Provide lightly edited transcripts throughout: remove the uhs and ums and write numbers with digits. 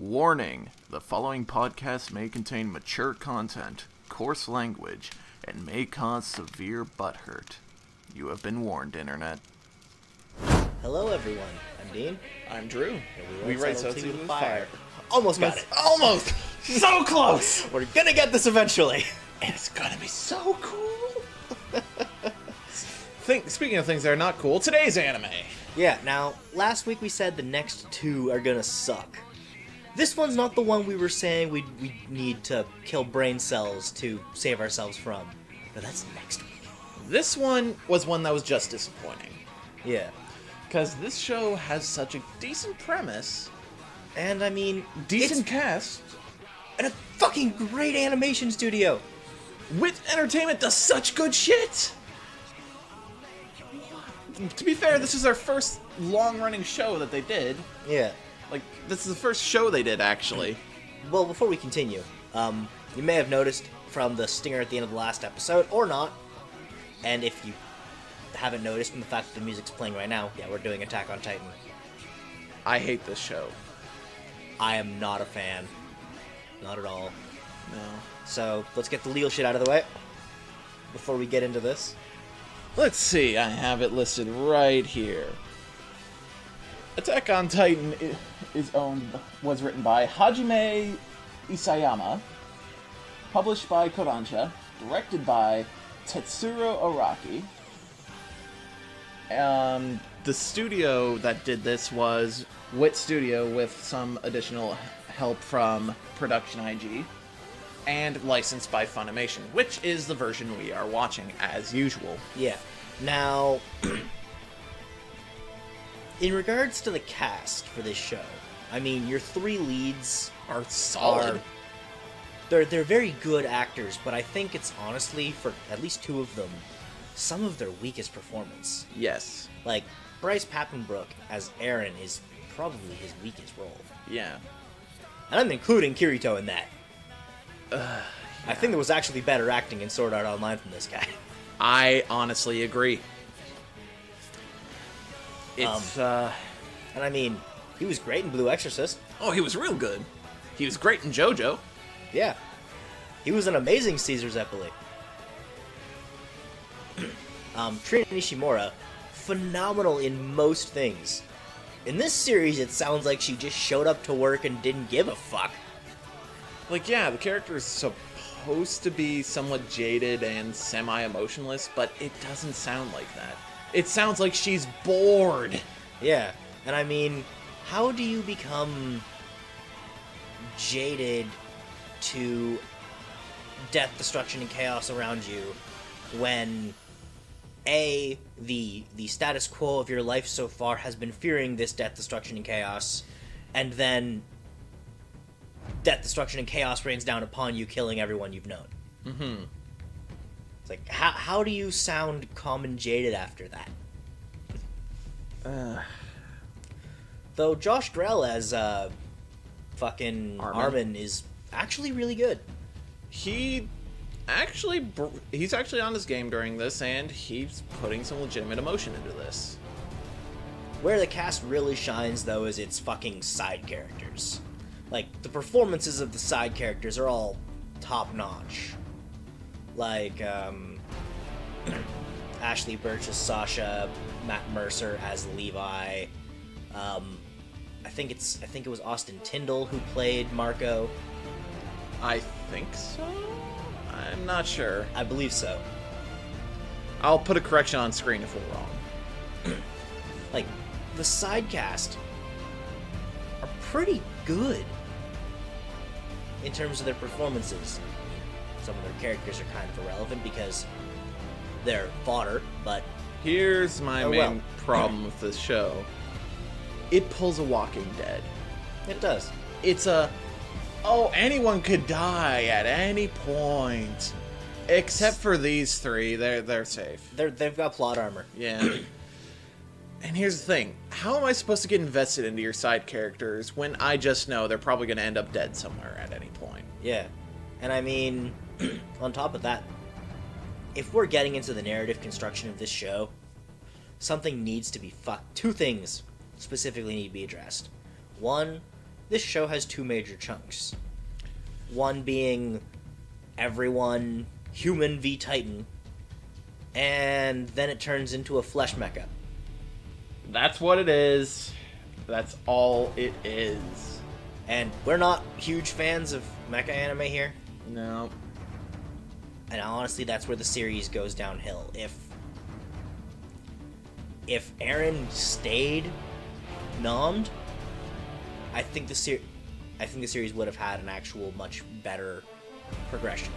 Warning, the following podcast may contain mature content, coarse language, and may cause severe butthurt. You have been warned, Internet. Hello everyone, I'm Dean. I'm Drew. And we write Subtlety with fire. Almost got it. Almost! So close! We're gonna get this eventually. And it's gonna be so cool! Speaking of things that are not cool, today's anime. Yeah, now, last week we said the next two are gonna suck. This one's not the one we were saying we need to kill brain cells to save ourselves from. No, that's next week. This one was one that was just disappointing. Yeah. Because this show has such a decent premise. And, I mean... Decent cast. And a fucking great animation studio. With Entertainment does such good shit! To be fair, this is our first long-running show that they did. Yeah. Like, this is the first show they did, actually. Well, before we continue, you may have noticed from the stinger at the end of the last episode, or not, and if you haven't noticed from the fact that the music's playing right now, yeah, we're doing Attack on Titan. I hate this show. I am not a fan. Not at all. No. So, let's get the legal shit out of the way before we get into this. Let's see, I have it listed right here. Attack on Titan was written by Hajime Isayama, published by Kodansha, directed by Tetsuro Araki. The studio that did this was Wit Studio with some additional help from Production IG, and licensed by Funimation, which is the version we are watching as usual. Yeah. Now, in regards to the cast for this show, I mean, your three leads are solid. They're very good actors, but I think it's honestly, for at least two of them, some of their weakest performance. Yes. Like, Bryce Papenbrook as Eren is probably his weakest role. Yeah. And I'm including Kirito in that. Yeah. I think there was actually better acting in Sword Art Online from this guy. I honestly agree. It's, And I mean, he was great in Blue Exorcist. Oh, he was real good. He was great in JoJo. Yeah. He was an amazing Caesar Zeppeli. Trina Nishimura, phenomenal in most things. In this series, it sounds like she just showed up to work and didn't give a fuck. Like, yeah, the character is supposed to be somewhat jaded and semi-emotionless, but it doesn't sound like that. It sounds like she's bored. Yeah, and I mean, how do you become jaded to death, destruction, and chaos around you when A, the status quo of your life so far has been fearing this death, destruction, and chaos, and then death, destruction, and chaos rains down upon you, killing everyone you've known. Mm-hmm. It's like, how do you sound calm and jaded after that? Though Josh Drell as fucking Armin is actually really good. He's actually on his game during this, and he's putting some legitimate emotion into this. Where the cast really shines, though, is its fucking side characters. Like, the performances of the side characters are all top-notch. Like, Ashley Birch as Sasha, Matt Mercer as Levi. I think it was Austin Tyndall who played Marco. I think so? I'm not sure. I believe so. I'll put a correction on screen if we're wrong. Like, the side cast are pretty good in terms of their performances. Some of their characters are kind of irrelevant because they're fodder, but... Here's my main problem with this show. It pulls a Walking Dead. It does. It's anyone could die at any point. Except for these three. They're safe. They've got plot armor. Yeah. And here's the thing. How am I supposed to get invested into your side characters when I just know they're probably going to end up dead somewhere at any point? Yeah. And I mean, on top of that, if we're getting into the narrative construction of this show, something needs to be two things specifically need to be addressed. One, this show has two major chunks. One being everyone human v Titan, and then it turns into a flesh mecha. That's what it is. That's all it is. And we're not huge fans of mecha anime here. No. And honestly, that's where the series goes downhill. If Eren stayed nommed, I think the series would have had an actual much better progression,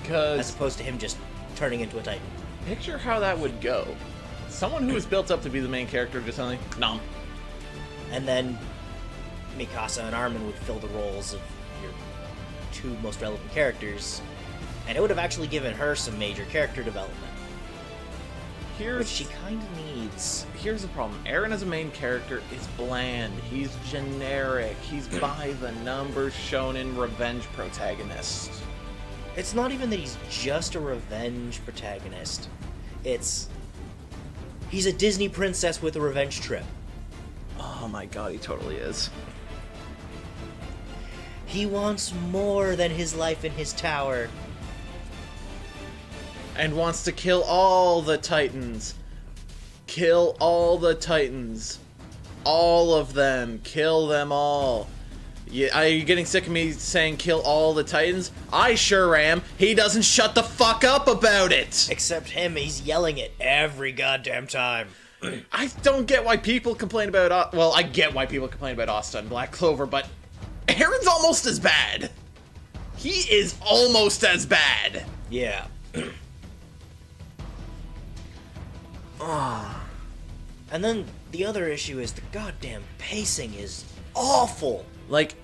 as opposed to him just turning into a Titan. Picture how that would go. Someone who was built up to be the main character just suddenly, nom. And then Mikasa and Armin would fill the roles of your two most relevant characters, and it would have actually given her some major character development, which she kind of needs. Here's the problem. Eren as a main character is bland. He's generic. He's by the numbers shonen revenge protagonist. It's not even that he's just a revenge protagonist. He's a Disney princess with a revenge trip. Oh my god, he totally is. He wants more than his life in his tower. And wants to kill all the Titans. Kill all the Titans. All of them. Kill them all. Are you getting sick of me saying kill all the Titans? I sure am. He doesn't shut the fuck up about it. Except him, he's yelling it every goddamn time. I don't get why people complain about... Well, I get why people complain about Asta and Black Clover, but Eren's almost as bad. He is almost as bad. Yeah. And then the other issue is the goddamn pacing is awful. Like,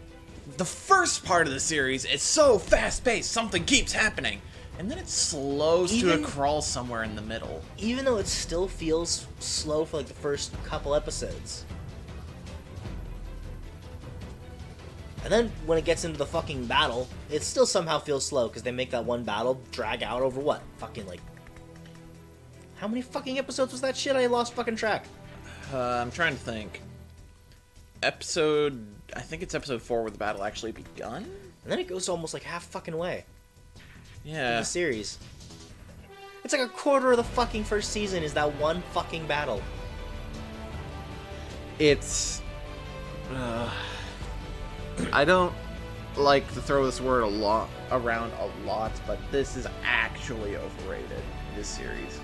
the first part of the series is so fast-paced, something keeps happening, and then it slows to a crawl somewhere in the middle. Even though it still feels slow for like the first couple episodes. And then when it gets into the fucking battle, it still somehow feels slow, because they make that one battle drag out over what? Fucking like... How many fucking episodes was that shit? I lost fucking track. I'm trying to think. I think it's episode 4 where the battle actually begun? And then it goes almost like half fucking way. Yeah. The series. It's like a quarter of the fucking first season is that one fucking battle. It's... I don't like to throw this word around a lot, but this is actually overrated, this series.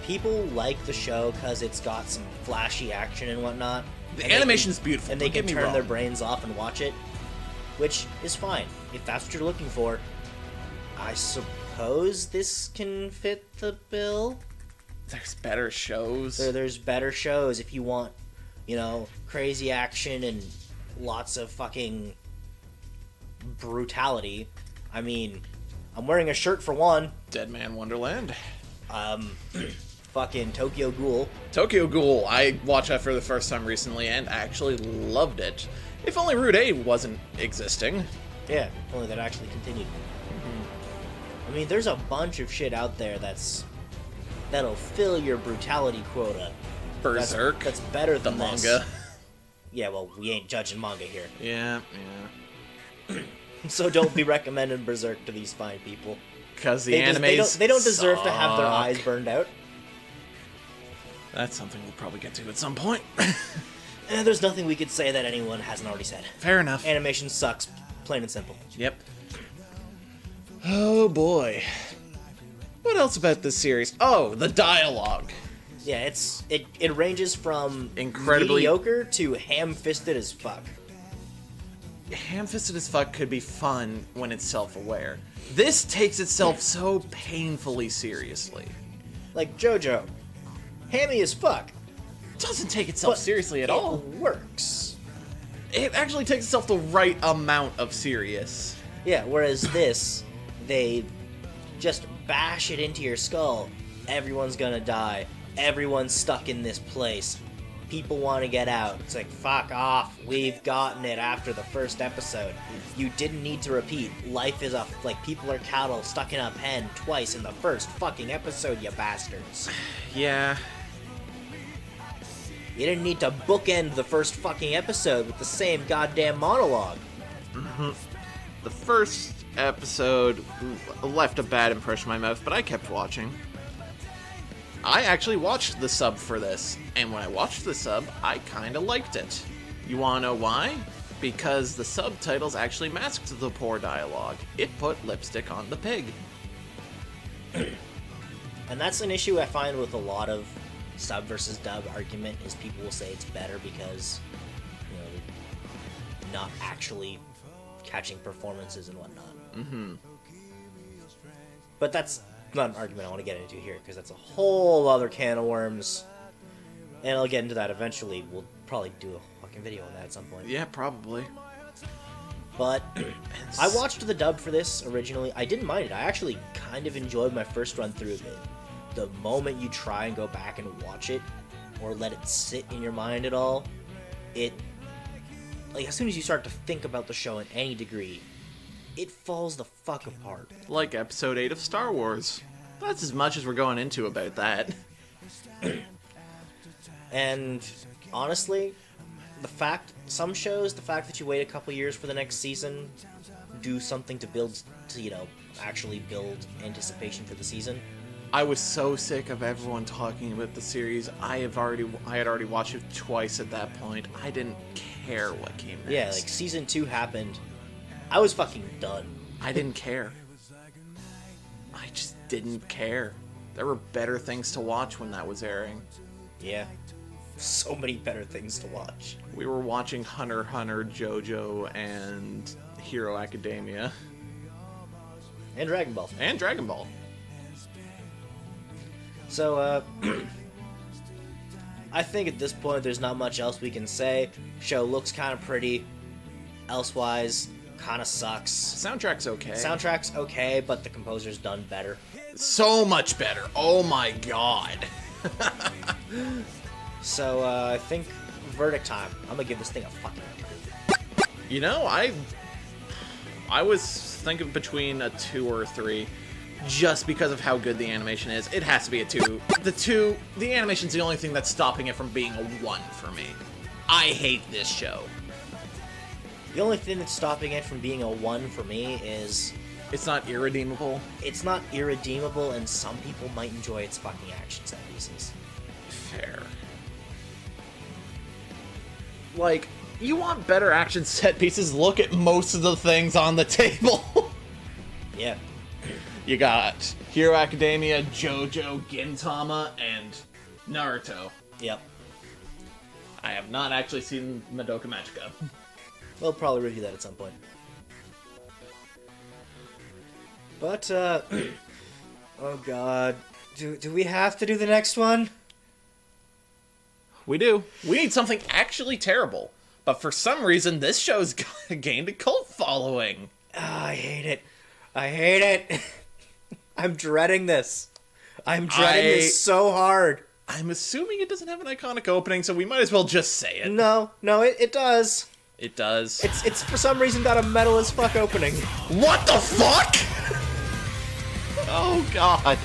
People like the show because it's got some flashy action and whatnot. The animation's beautiful. And they can turn their brains off and watch it, which is fine. If that's what you're looking for, I suppose this can fit the bill. There's better shows. There's better shows if you want, crazy action and lots of fucking brutality. I mean, I'm wearing a shirt for one. Dead Man Wonderland. Fucking Tokyo Ghoul. Tokyo Ghoul. I watched that for the first time recently and actually loved it. If only Route A wasn't existing. Yeah, if only that actually continued. I mean, there's a bunch of shit out there that'll fill your brutality quota. Berserk. That's better than the manga. Yeah, well, we ain't judging manga here. Yeah. So don't be recommending Berserk to these fine people. Because the animes they don't deserve to have their eyes burned out. That's something we'll probably get to at some point. And there's nothing we could say that anyone hasn't already said. Fair enough. Animation sucks, plain and simple. Yep. Oh boy. What else about this series? Oh, the dialogue. Yeah, it ranges from incredibly mediocre to ham-fisted as fuck. Ham-fisted as fuck could be fun when it's self-aware. This takes itself so painfully seriously. Like JoJo. Hammy as fuck. Doesn't take itself seriously at all. It works. It actually takes itself the right amount of serious. Yeah, whereas this, they just bash it into your skull. Everyone's gonna die. Everyone's stuck in this place. People want to get out. It's like, fuck off. We've gotten it after the first episode. You didn't need to repeat. Life is people are cattle stuck in a pen twice in the first fucking episode, you bastards. Yeah. You didn't need to bookend the first fucking episode with the same goddamn monologue. The first episode left a bad impression in my mouth, but I kept watching. I actually watched the sub for this, and when I watched the sub, I kinda liked it. You wanna know why? Because the subtitles actually masked the poor dialogue. It put lipstick on the pig. And that's an issue I find with a lot of sub versus dub argument, is people will say it's better because, you know, they're not actually catching performances and whatnot. Mm-hmm. But that's not an argument I want to get into here, because that's a whole other can of worms. And I'll get into that eventually. We'll probably do a fucking video on that at some point. Yeah, probably. But I watched the dub for this originally. I didn't mind it. I actually kind of enjoyed my first run through of it. The moment you try and go back and watch it, or let it sit in your mind at all, it, like, as soon as you start to think about the show in any degree, it falls the fuck apart. Like episode 8 of Star Wars. That's as much as we're going into about that. And honestly, the fact that you wait a couple years for the next season, do something to build, to, you know, actually build anticipation for the season. I was so sick of everyone talking about the series. I had already watched it twice at that point. I didn't care what came next. Yeah, like season 2 happened. I was fucking done. I didn't care. I just didn't care. There were better things to watch when that was airing. Yeah. So many better things to watch. We were watching Hunter x Hunter, JoJo, and Hero Academia. And Dragon Ball. And Dragon Ball. So, I think at this point there's not much else we can say. Show looks kind of pretty. Elsewise, kind of sucks. Soundtrack's okay. Soundtrack's okay, but the composer's done better. So much better. Oh my god. So, I think verdict time. I'm gonna give this thing a fucking 2. You know, I was thinking between a 2 or a 3. Just because of how good the animation is. It has to be a 2. The animation's the only thing that's stopping it from being a 1 for me. I hate this show. The only thing that's stopping it from being a 1 for me is... It's not irredeemable. It's not irredeemable, and some people might enjoy its fucking action set pieces. Fair. Like, you want better action set pieces, look at most of the things on the table. Yeah. You got Hero Academia, JoJo, Gintama, and Naruto. Yep. I have not actually seen Madoka Magica. We'll probably review that at some point. But, oh god. Do we have to do the next one? We do. We need something actually terrible. But for some reason, this show's gained a cult following. I hate it. I hate it. I'm dreading this. I'm dreading this so hard. I'm assuming it doesn't have an iconic opening, so we might as well just say it. No, it does. It does. It's for some reason got a metal as fuck opening. What the fuck? Oh god.